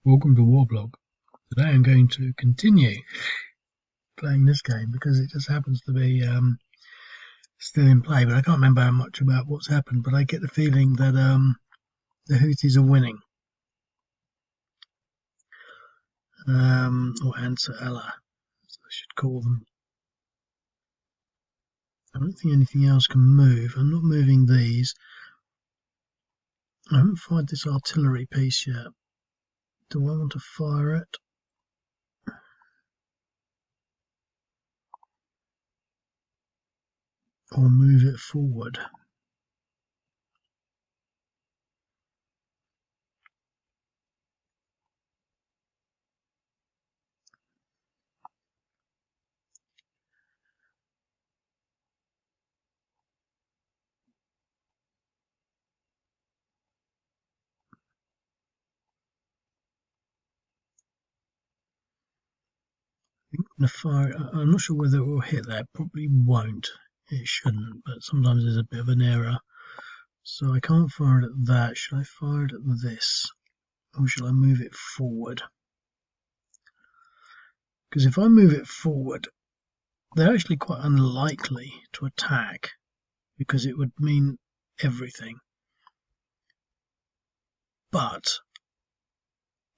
Welcome to Warblog. Today I'm going to continue playing this game because it just happens to be still in play, but I can't remember how much about what's happened, but I get the feeling that the Houthis are winning. Or Ansar Allah, as I should call them. I don't think anything else can move. I'm not moving these. I haven't fired this artillery piece yet. Do I want to fire it? Or move it forward? I'm not sure whether it will hit that. Probably won't. It shouldn't, but sometimes there's a bit of an error. So I can't fire it at that. Should I fire it at this? Or should I move it forward? Because if I move it forward, they're actually quite unlikely to attack, because it would mean everything. But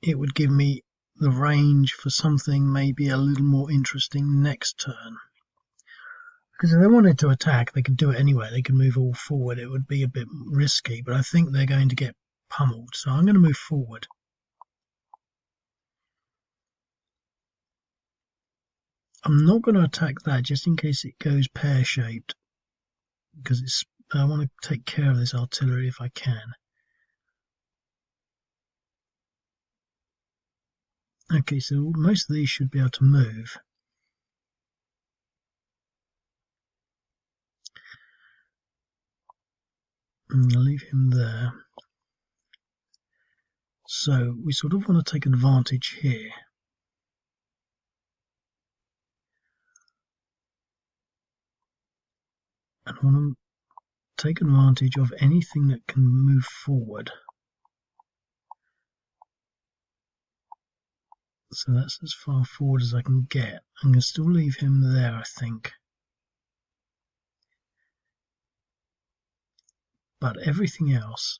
it would give me the range for something maybe a little more interesting next turn. Because if they wanted to attack, they could do it anyway. They could move all forward. It would be a bit risky, but I think they're going to get pummeled. So I'm going to move forward. I'm not going to attack that just in case it goes pear-shaped, because I want to take care of this artillery if I can. Okay, so most of these should be able to move. I'm going to leave him there. So we sort of want to take advantage here. And I want to take advantage of anything that can move forward. So that's as far forward as I can get. I'm going to still leave him there, I think. But everything else,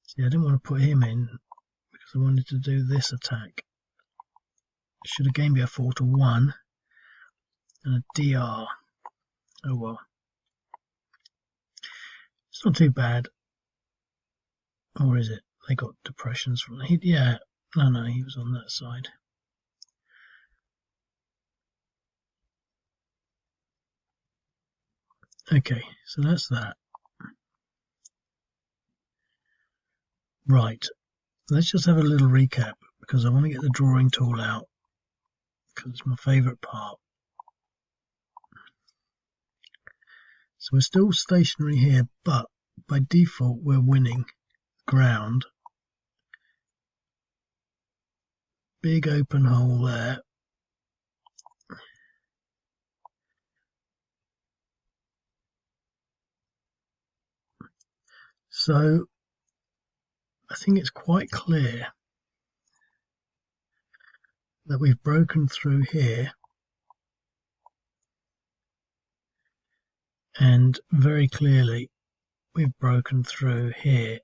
see, I didn't want to put him in because I wanted to do this attack. Should have gained me a 4-1 and a DR. Oh well. It's not too bad. Or is it? They got depressions from the heat. Yeah. No, he was on that side. Okay, so that's that. Right. Let's just have a little recap, because I want to get the drawing tool out, because it's my favourite part. So we're still stationary here, but by default we're winning ground. Big open hole there. So I think it's quite clear that we've broken through here, and very clearly we've broken through here.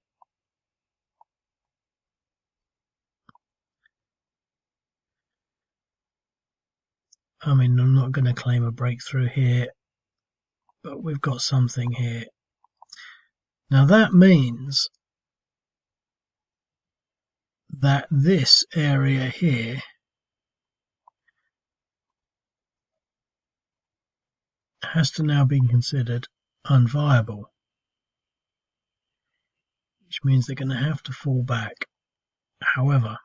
I mean, I'm not going to claim a breakthrough here, but we've got something here. Now that means that this area here has to now be considered unviable, which means they're going to have to fall back. However,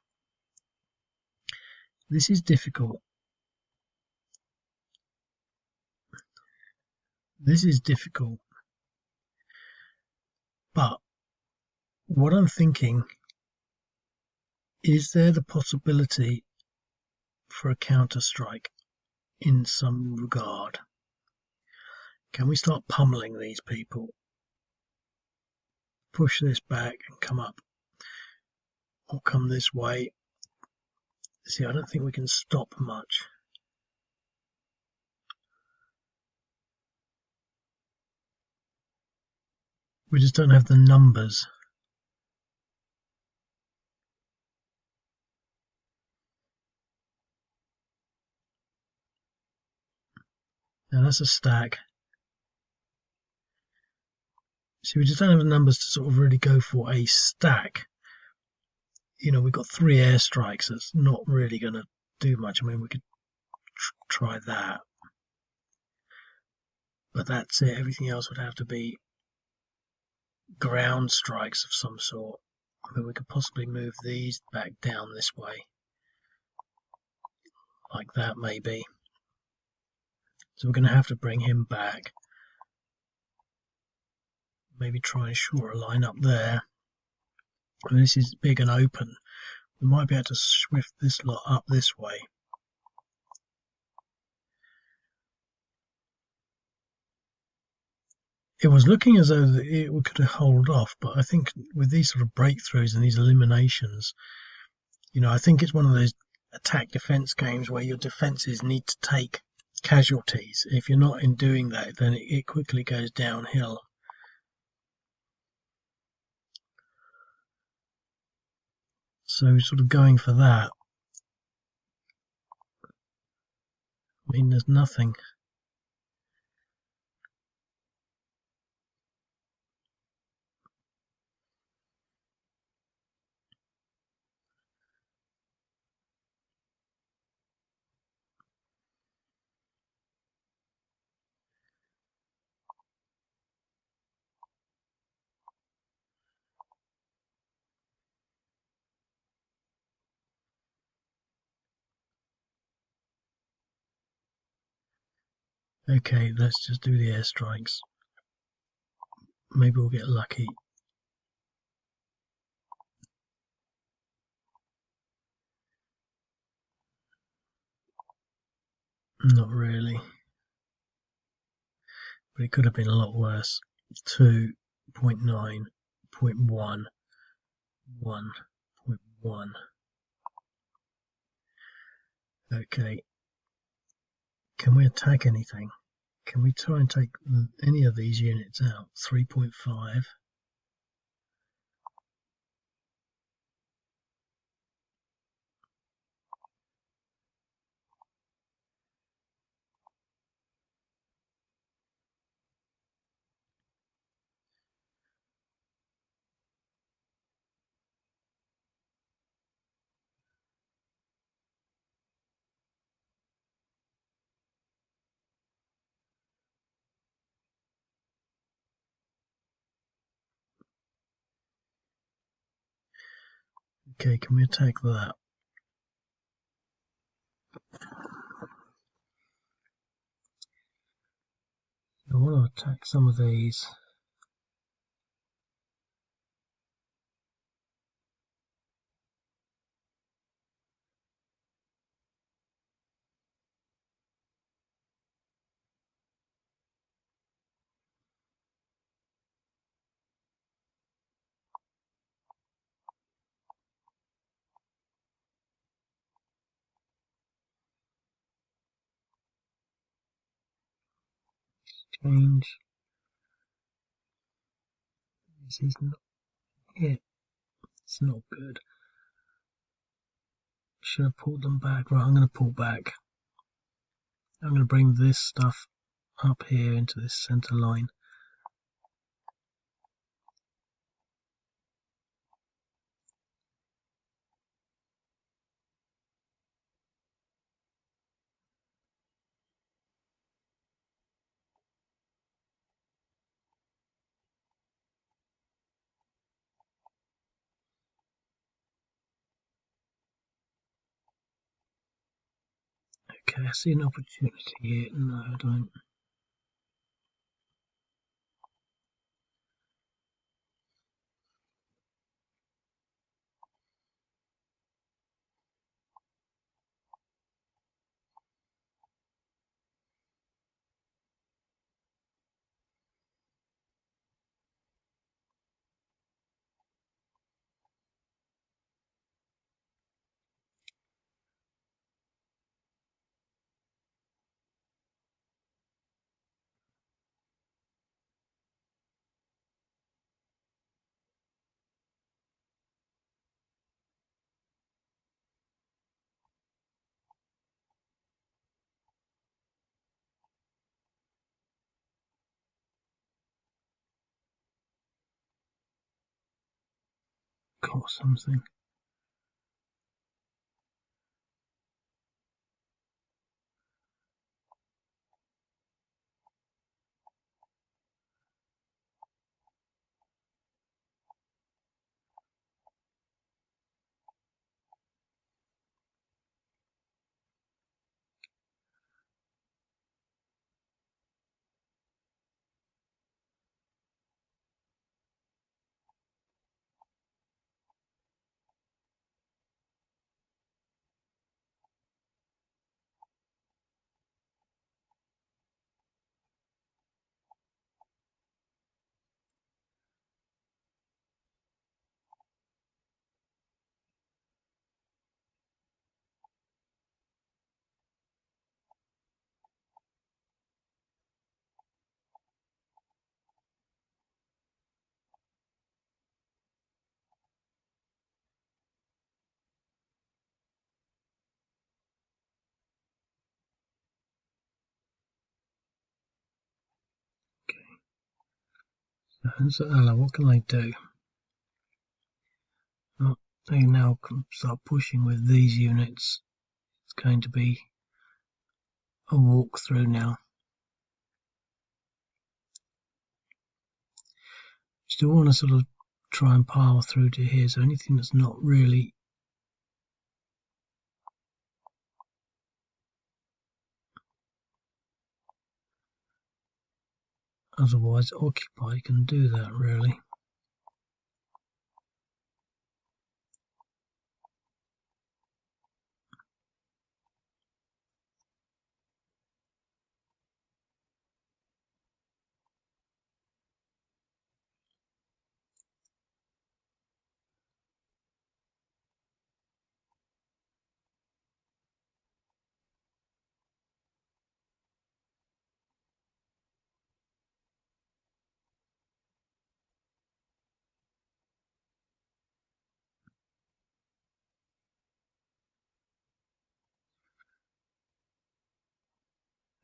this is difficult This is difficult, but what I'm thinking, is there the possibility for a counter-strike in some regard? Can we start pummeling these people? Push this back and come up, or come this way. See, I don't think we can stop much. We just don't have the numbers. Now that's a stack. See, we just don't have the numbers to sort of really go for a stack. You know, we've got 3 airstrikes. That's not really going to do much. I mean, we could try that, but that's it. Everything else would have to be ground strikes of some sort. I mean, we could possibly move these back down this way, like that maybe. So we're going to have to bring him back. Maybe try and shore a line up there. I mean, this is big and open. We might be able to swift this lot up this way. It was looking as though it could hold off, but I think with these sort of breakthroughs and these eliminations, you know, I think it's one of those attack defense games where your defenses need to take casualties. If you're not in doing that, then it quickly goes downhill. So sort of going for that. I mean, there's nothing. Okay, let's just do the airstrikes. Maybe we'll get lucky. Not really. But it could have been a lot worse. 2.9, 0.1, 1.1. Okay. Can we attack anything? Can we try and take any of these units out? 3.5. Okay, can we attack that? I want to attack some of these. Change. He's not hit. It's not good. Should have pulled them back. Right, I'm going to pull back. I'm going to bring this stuff up here into this center line. Okay, I see an opportunity here. No, I don't. caught something. Ansar Allah, what can they do? Well, they now can start pushing with these units. It's going to be a walkthrough now. Still want to sort of try and pile through to here, so anything that's not really otherwise occupied can do that really.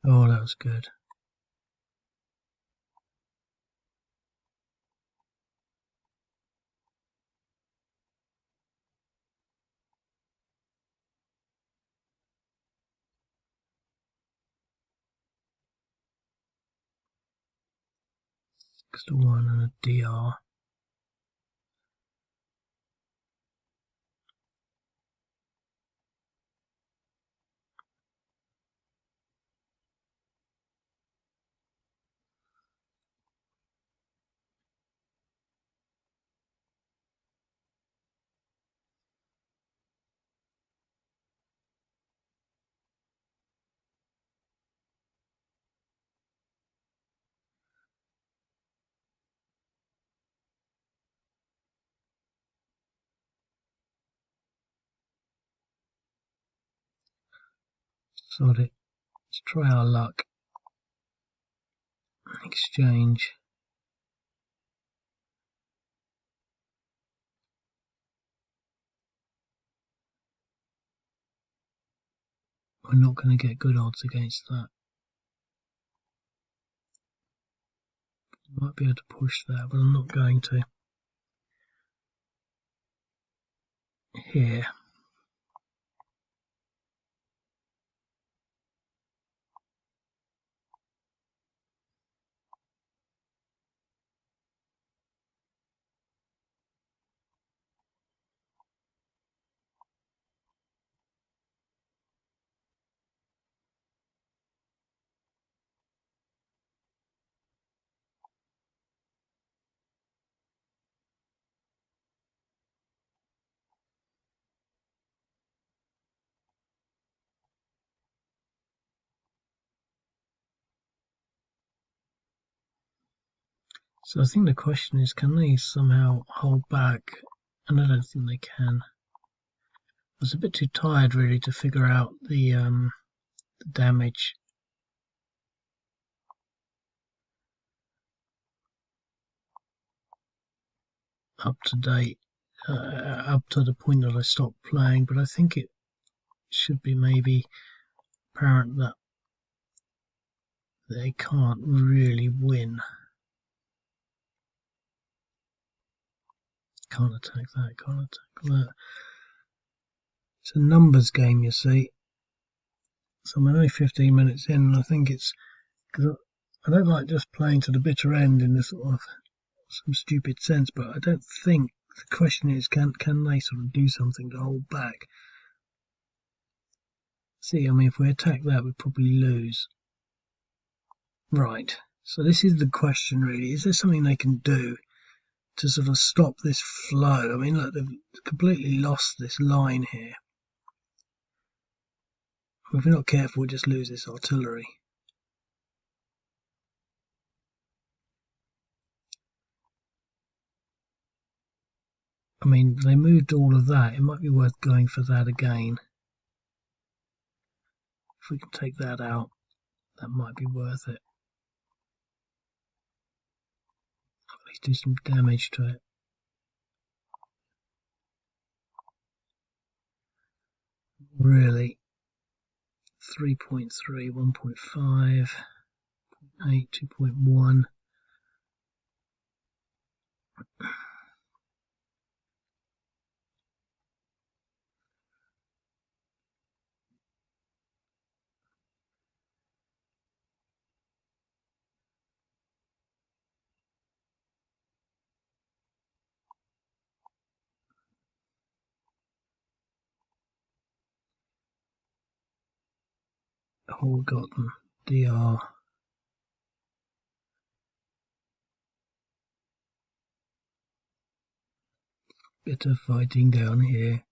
Oh, that was good. Just a 1 and a DR. Sod it. Let's try our luck. Exchange. We're not going to get good odds against that. Might be able to push that, but I'm not going to. Here. So I think the question is, can they somehow hold back? And I don't think they can. I was a bit too tired really to figure out the damage. Up to date, up to the point that I stopped playing, but I think it should be maybe apparent that they can't really win. Can't attack that, can't attack that. It's a numbers game, you see. So I'm only 15 minutes in, and I think it's because I don't like just playing to the bitter end in this sort of some stupid sense, but I don't think the question is can they sort of do something to hold back. See, I mean, if we attack that, we'd probably lose. Right. So this is the question, really. Is there something they can do to sort of stop this flow? I mean, look, they've completely lost this line here. If we're not careful, we'll just lose this artillery. I mean, they moved all of that. It might be worth going for that again. If we can take that out, that might be worth it. At least do some damage to it. Really. 3.3, 1.5, 8, 2.1. All gotten. DR. Bit of fighting down here.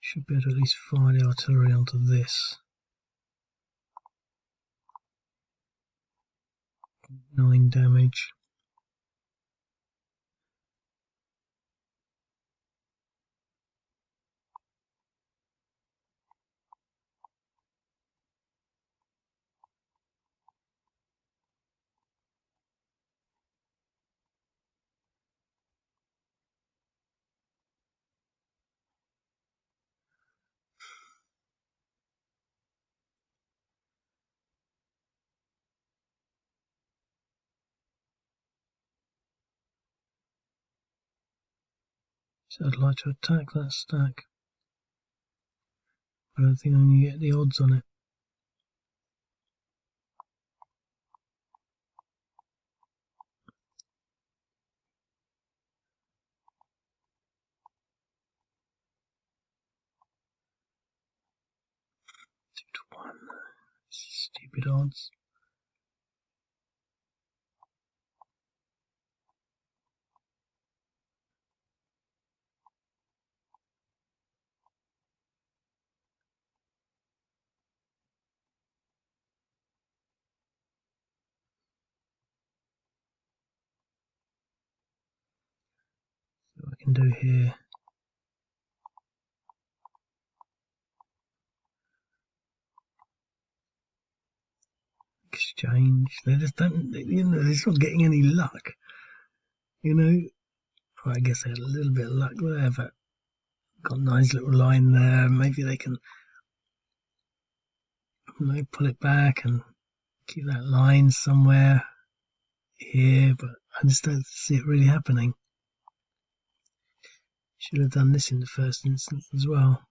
Should be able to at least fire the artillery onto this. 9 damage. So I'd like to attack that stack. I don't think I'm going to get the odds on it. Two to one. Stupid odds. See what I can do here. Exchange. They just don't. You know, they're just not getting any luck. You know. Well, I guess they had a little bit of luck there, but got a nice little line there. Maybe they can, you know, pull it back and keep that line somewhere here. But I just don't see it really happening. Should have done this in the first instance as well.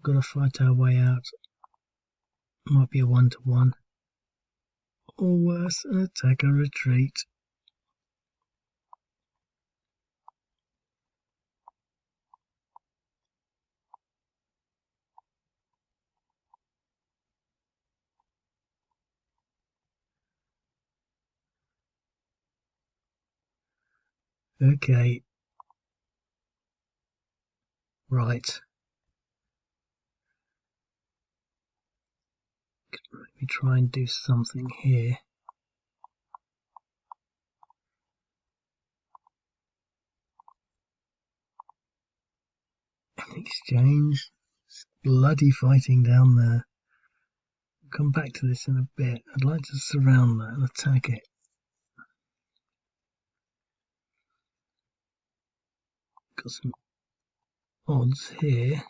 Got to fight our way out. Might be a 1-to-1. Or worse, an attack or retreat. Okay. Right. Let me try and do something here. An exchange. It's bloody fighting down there. I'll come back to this in a bit. I'd like to surround that and attack it. Got some odds here.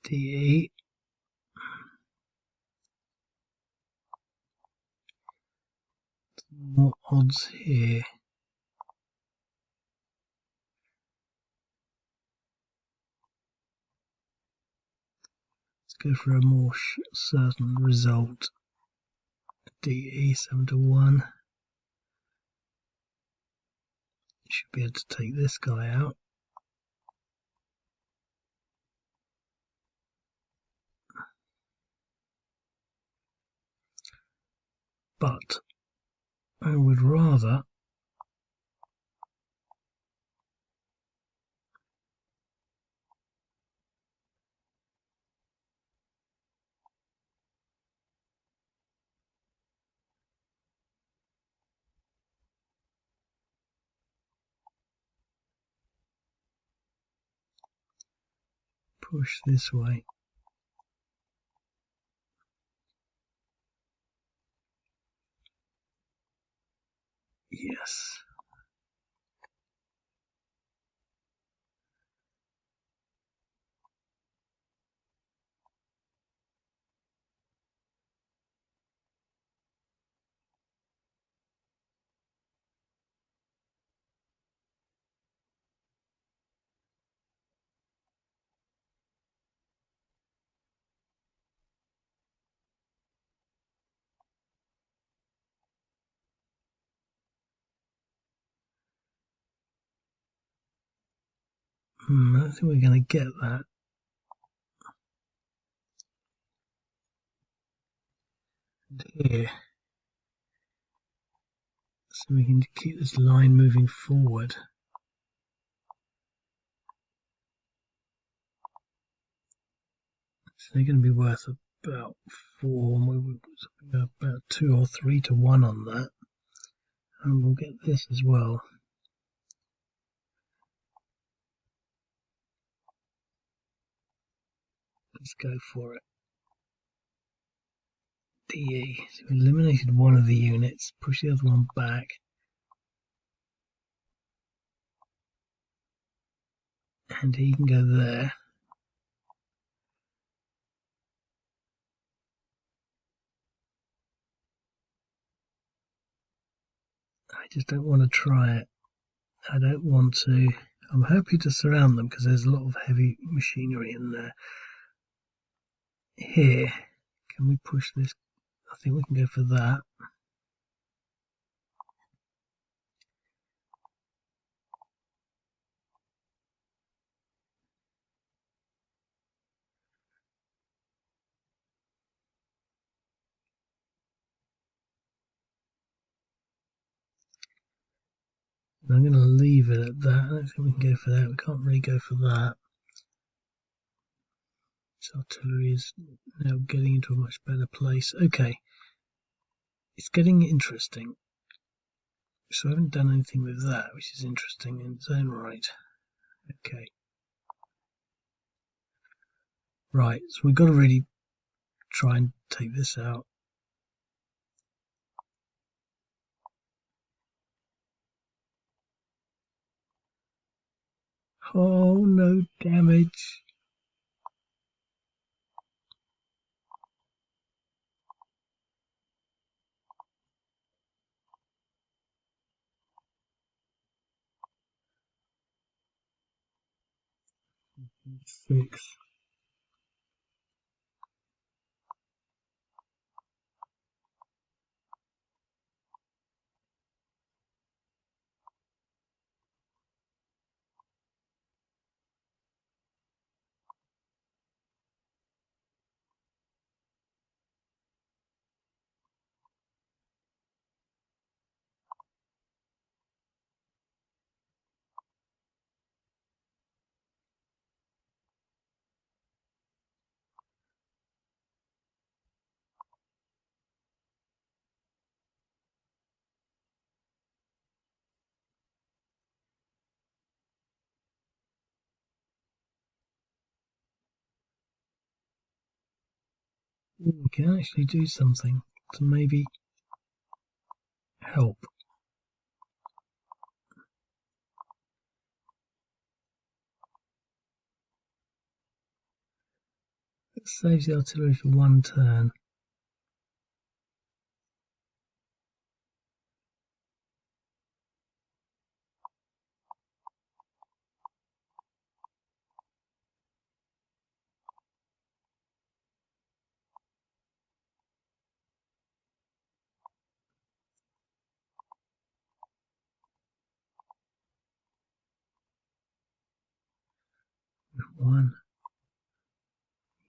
DE. More odds here. Let's go for a more certain result. DE 7-1. Should be able to take this guy out. But I would rather push this way. Yes. I don't think we're going to get that. And here. So we can keep this line moving forward. So they're going to be worth about 4, about 2 or 3 to 1 on that. And we'll get this as well. Let's go for it. DE. So we eliminated one of the units, push the other one back. And he can go there. I just don't want to try it. I don't want to. I'm happy to surround them because there's a lot of heavy machinery in there. Here, can we push this? I think we can go for that. I'm going to leave it at that. I don't think we can go for that. We can't really go for that. This artillery is now getting into a much better place. Okay, it's getting interesting. So I haven't done anything with that, which is interesting in its own right. Okay. Right, so we've got to really try and take this out. Oh, no damage. Fix. we can actually do something to maybe help. It saves the artillery for one turn.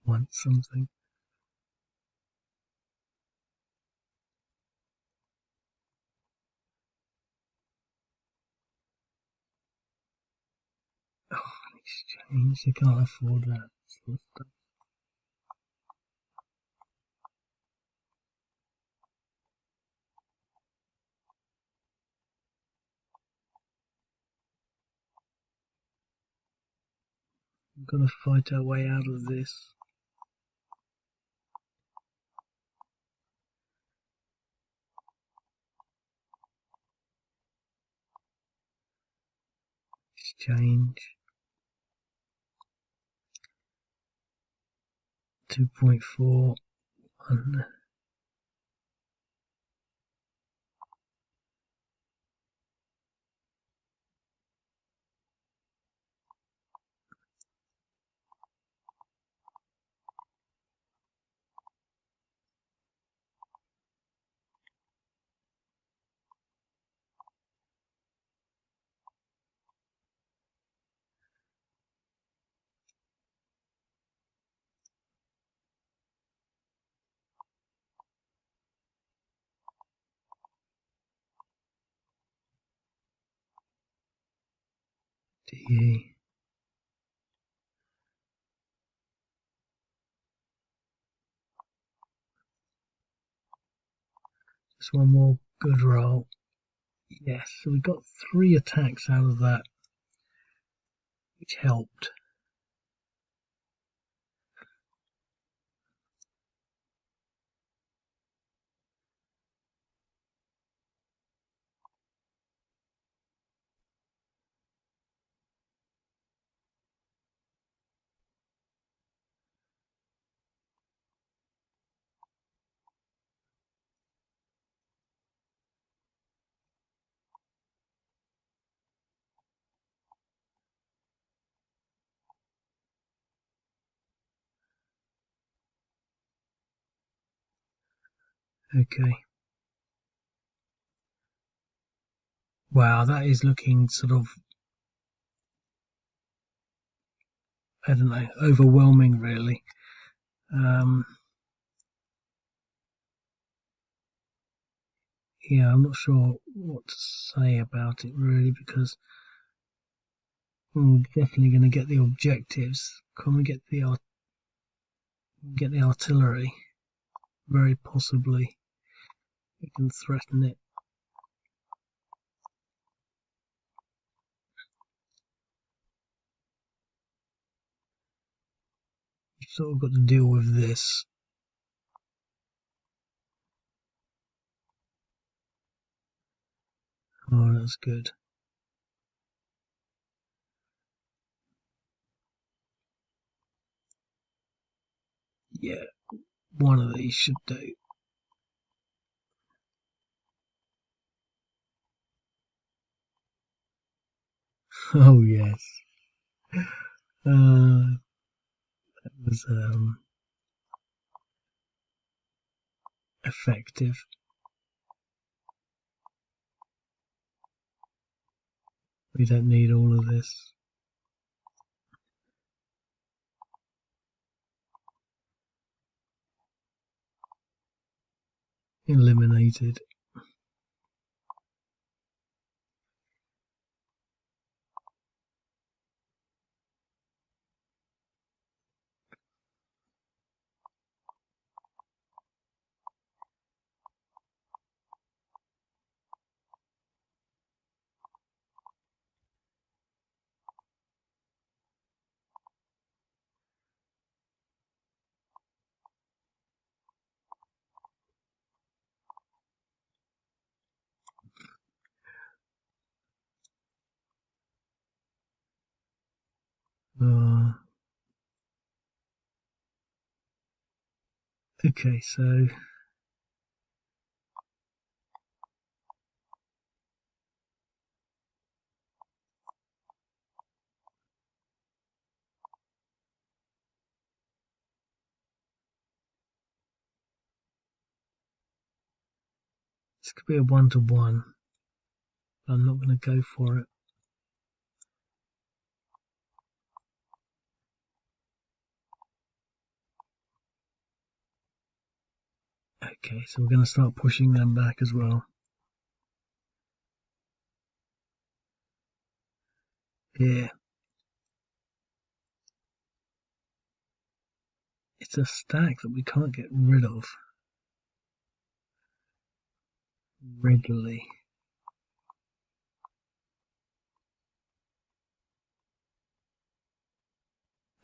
Want something. Oh, an exchange. You can't afford that sort of stuff. We've got to fight our way out of this. Exchange. 2.4. DE. Just one more good roll. Yes, so we got 3 attacks out of that, which helped. Okay. Wow, that is looking sort of, I don't know, overwhelming really. Yeah, I'm not sure what to say about it really, because we're definitely going to get the objectives. Can we get the artillery? Very possibly. We can threaten it. We've sort of got to deal with this. Oh, that's good. Yeah, one of these should do. Oh yes. That was effective. We don't need all of this. Eliminated. Okay, so this could be a 1-to-1. I'm not going to go for it. Okay, so we're going to start pushing them back as well. Here. It's a stack that we can't get rid of readily.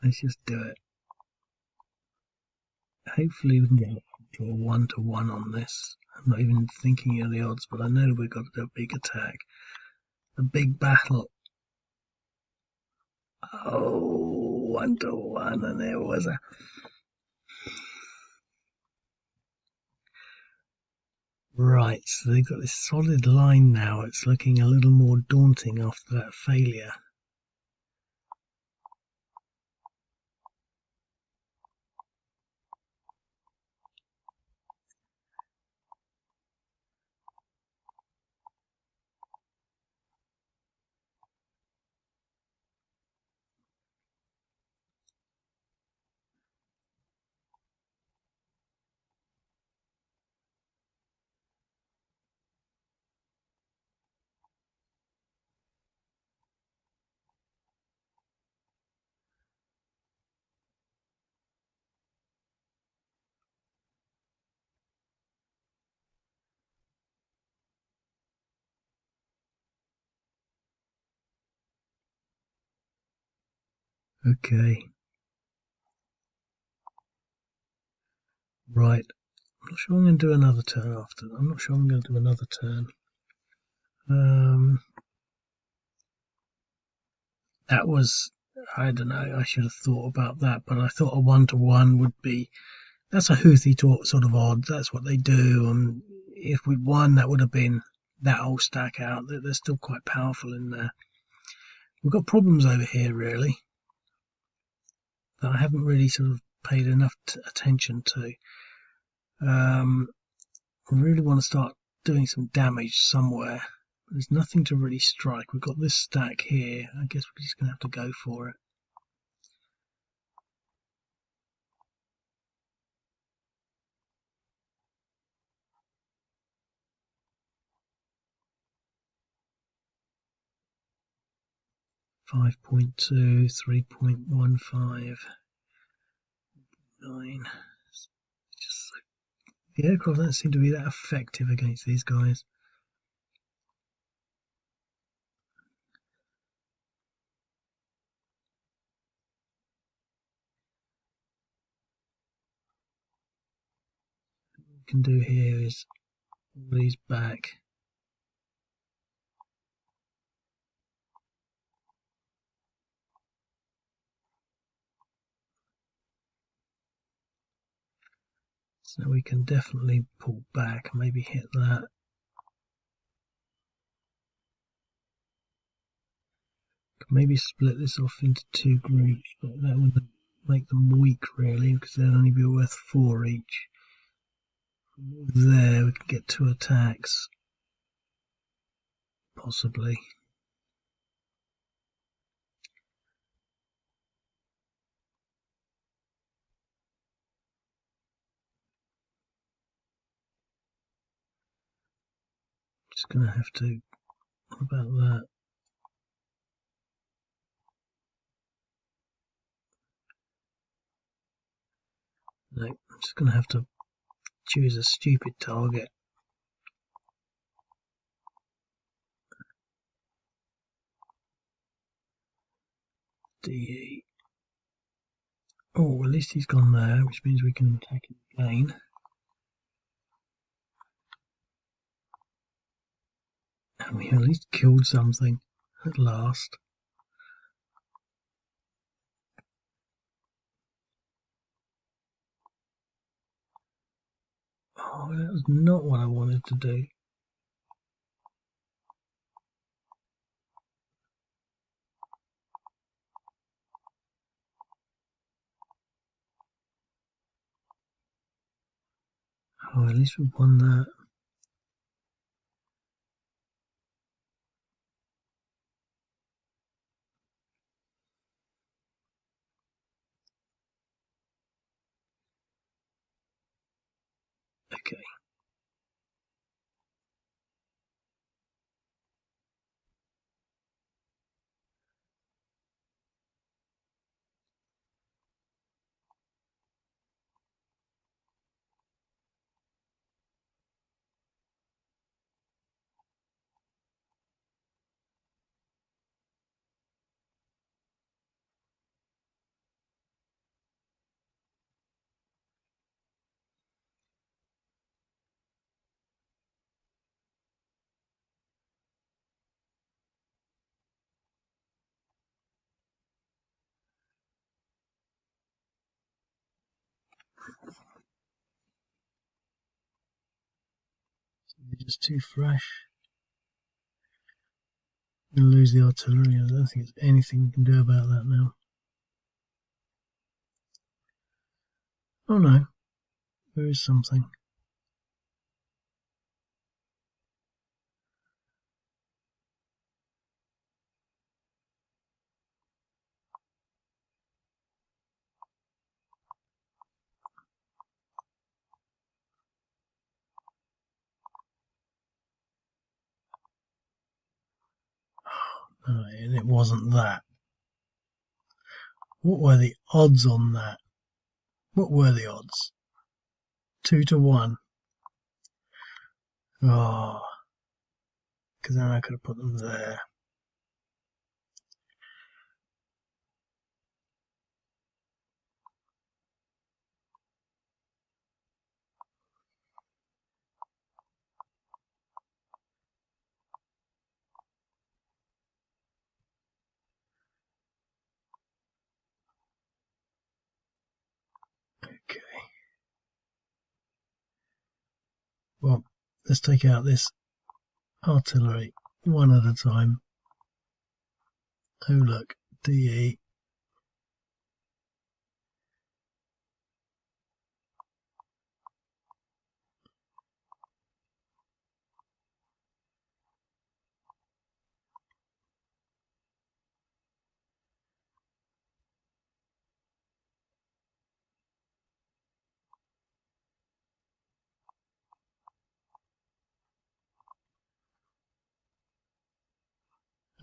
Let's just do it. Hopefully we can get to a 1-to-1 on this. I'm not even thinking of the odds, but I know we've got to do a big attack. A big battle. Oh, 1-to-1, and there was a... Right, so they've got this solid line now. It's looking a little more daunting after that failure. Okay. Right. I'm not sure I'm going to do another turn after. I'm not sure I'm going to do another turn. That was, I don't know, I should have thought about that, but I thought a 1-to-1 would be, that's a Houthi sort of odds, that's what they do, and if we'd won, that would have been that whole stack out. They're still quite powerful in there. We've got problems over here, really, that I haven't really sort of paid enough attention to. I really want to start doing some damage somewhere. There's nothing to really strike. We've got this stack here. I guess we're just going to have to go for it. .2, 3.15, 9. Just, the aircraft don't seem to be that effective against these guys. What we can do here is all these back. So we can definitely pull back, maybe hit that. Maybe split this off into 2 groups, but that would make them weak really, because they'd only be worth 4 each. There we can get 2 attacks, possibly. Just going to have to, what about that? No, I'm just going to have to choose a stupid target. DE. Oh, at least he's gone there, which means we can attack him again. And we at least killed something at last. Oh, that was not what I wanted to do. Oh, at least we've won that. Okay. They're just too fresh. We're going to lose the artillery. I don't think there's anything we can do about that now. Oh no, there is something. Oh, and it wasn't that. What were the odds on that? What were the odds? 2 to 1. Oh, because then I could have put them there. Okay. Well, let's take out this artillery one at a time. Oh look, DE.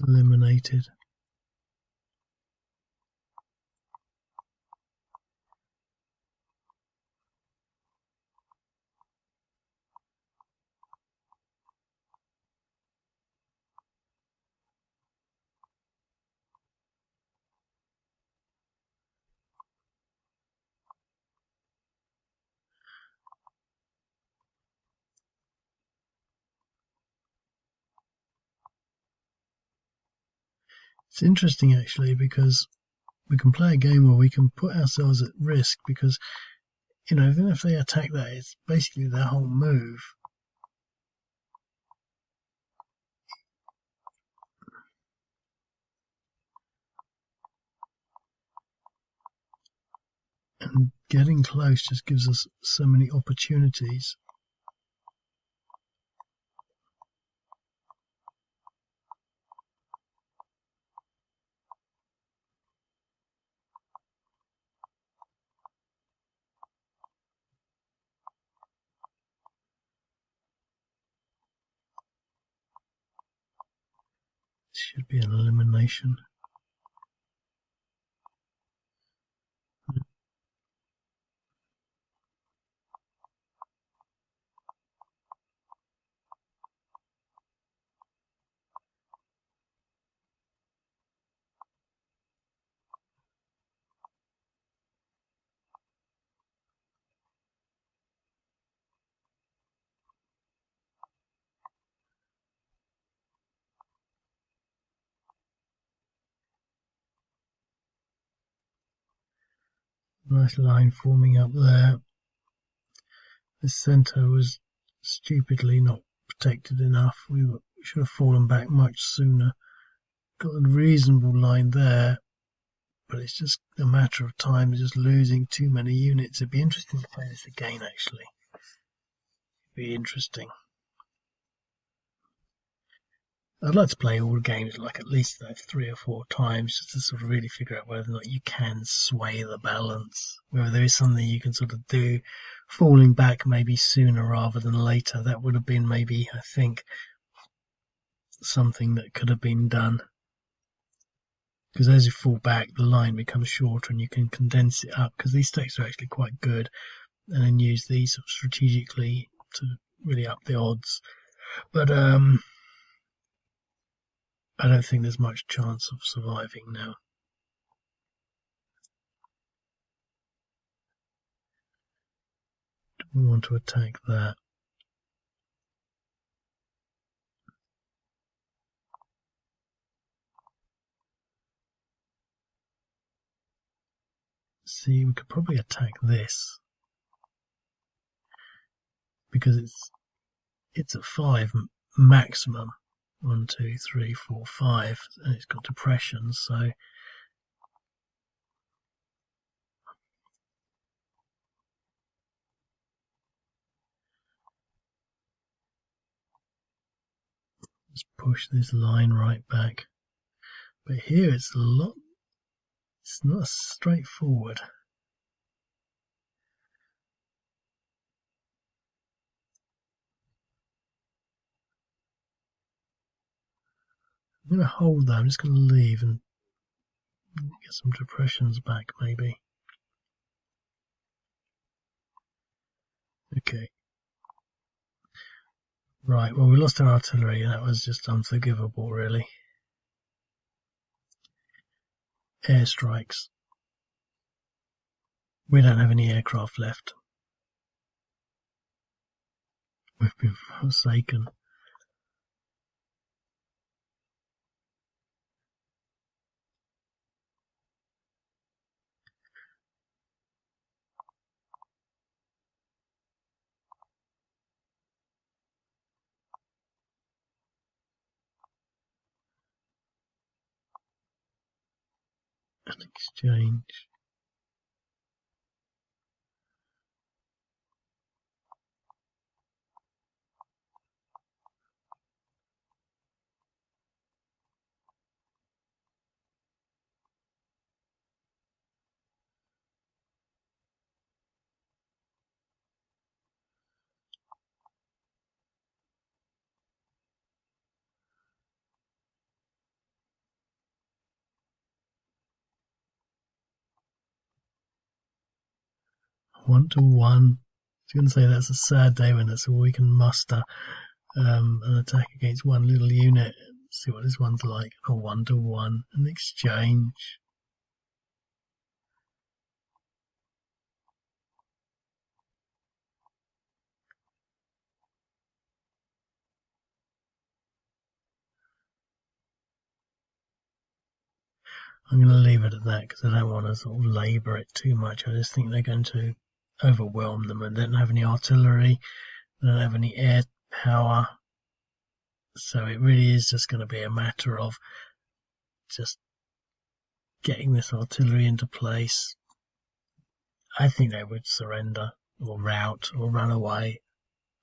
Eliminated. It's interesting actually because we can play a game where we can put ourselves at risk because, even if they attack that, it's basically their whole move. And getting close just gives us so many opportunities. This should be an elimination. Nice line forming up there. This centre was stupidly not protected enough. We should have fallen back much sooner. Got a reasonable line there, but it's just a matter of time, just losing too many units. It'd be interesting to play this again, actually. It'd be interesting. I'd like to play all the games like at least 3 or 4 times, just to sort of really figure out whether or not you can sway the balance, whether there is something you can sort of do, falling back maybe sooner rather than later. That would have been maybe, I think, something that could have been done. Because as you fall back, the line becomes shorter and you can condense it up, because these stacks are actually quite good, and then use these sort of strategically to really up the odds. But I don't think there's much chance of surviving now. Do we want to attack that? See, we could probably attack this, because it's at 5 maximum. 1, 2, 3, 4, 5, and it's got depression, so let's push this line right back. But here it's not straightforward. I'm going to hold that. I'm just going to leave and get some depressions back, maybe. Okay. Right, well, we lost our artillery, and that was just unforgivable, really. Airstrikes. We don't have any aircraft left. We've been forsaken. An exchange. One to one. I was going to say that's a sad day when that's all we can muster. An attack against one little unit. Let's see what this one's like. A 1 to 1. An exchange. I'm going to leave it at that because I don't want to sort of labour it too much. I just think they're going to overwhelm them, and they don't have any artillery, they don't have any air power. So it really is just going to be a matter of just getting this artillery into place. I think they would surrender or rout or run away.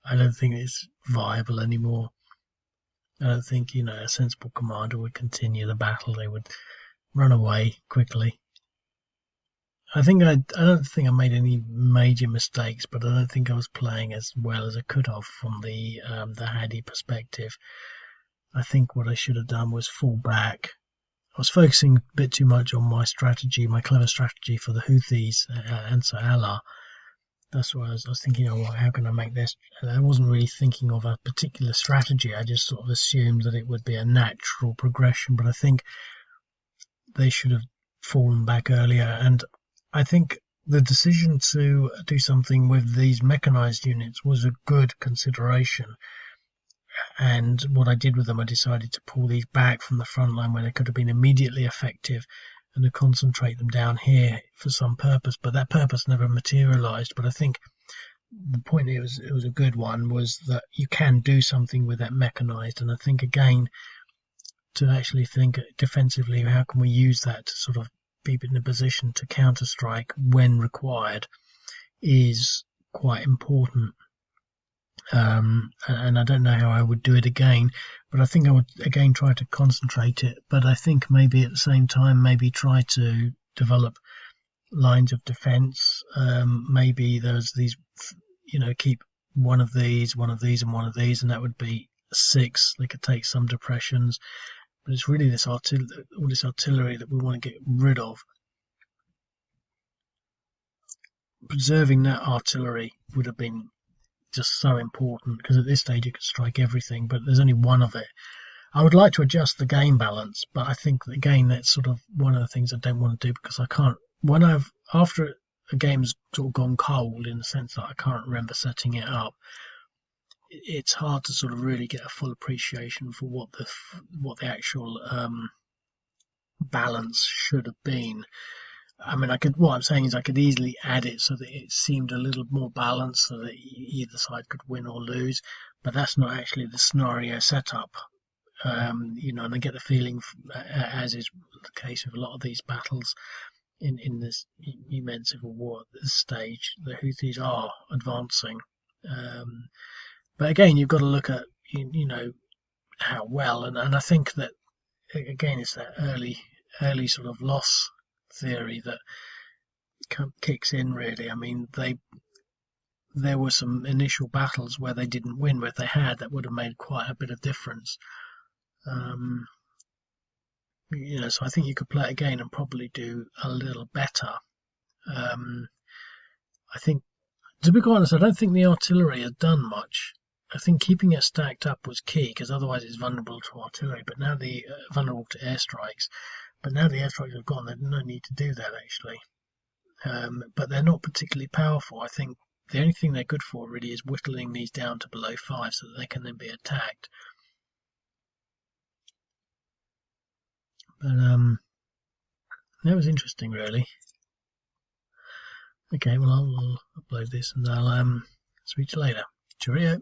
I don't think it's viable anymore. I don't think, a sensible commander would continue the battle. They would run away quickly. I don't think I made any major mistakes, but I don't think I was playing as well as I could have from the Hadi perspective. I think what I should have done was fall back. I was focusing a bit too much on my strategy, my clever strategy for the Houthis, Ansar Allah. That's what I was thinking, how can I make this? And I wasn't really thinking of a particular strategy. I just sort of assumed that it would be a natural progression, but I think they should have fallen back earlier. And I think the decision to do something with these mechanized units was a good consideration. And what I did with them, I decided to pull these back from the front line when they could have been immediately effective, and to concentrate them down here for some purpose, but that purpose never materialized. But I think the point, it was a good one, was that you can do something with that mechanized. And I think, again, to actually think defensively, how can we use that to sort of be in a position to counter strike when required, is quite important. And I don't know how I would do it again, but I think I would again try to concentrate it. But I think maybe at the same time, maybe try to develop lines of defense. Maybe there's these, keep one of these, and one of these, and that would be 6. They could take some depressions, but it's really this all this artillery that we want to get rid of. Preserving that artillery would have been just so important, because at this stage you could strike everything, but there's only one of it. I would like to adjust the game balance, but I think again that's sort of one of the things I don't want to do, because I can't, after a game's sort of gone cold, in the sense that I can't remember setting it up, it's hard to sort of really get a full appreciation for what the actual balance should have been. I mean, what I'm saying is I could easily add it so that it seemed a little more balanced, so that either side could win or lose, but that's not actually the scenario setup. And I get the feeling, as is the case with a lot of these battles in this Yemen civil war at this stage, the Houthis are advancing. But again, you've got to look at how well, and I think that again it's that early sort of loss theory that kicks in, really. I mean, there were some initial battles where they didn't win, but if they had, that would have made quite a bit of difference. So I think you could play it again and probably do a little better. I think, to be quite honest, I don't think the artillery has done much. I think keeping it stacked up was key, because otherwise it's vulnerable to artillery. But now vulnerable to airstrikes. But now the airstrikes have gone, there's no need to do that, actually. But they're not particularly powerful. I think the only thing they're good for really is whittling these down to below 5, so that they can then be attacked. But that was interesting, really. Okay, well, I'll upload this and I'll speak to you later. Cheerio.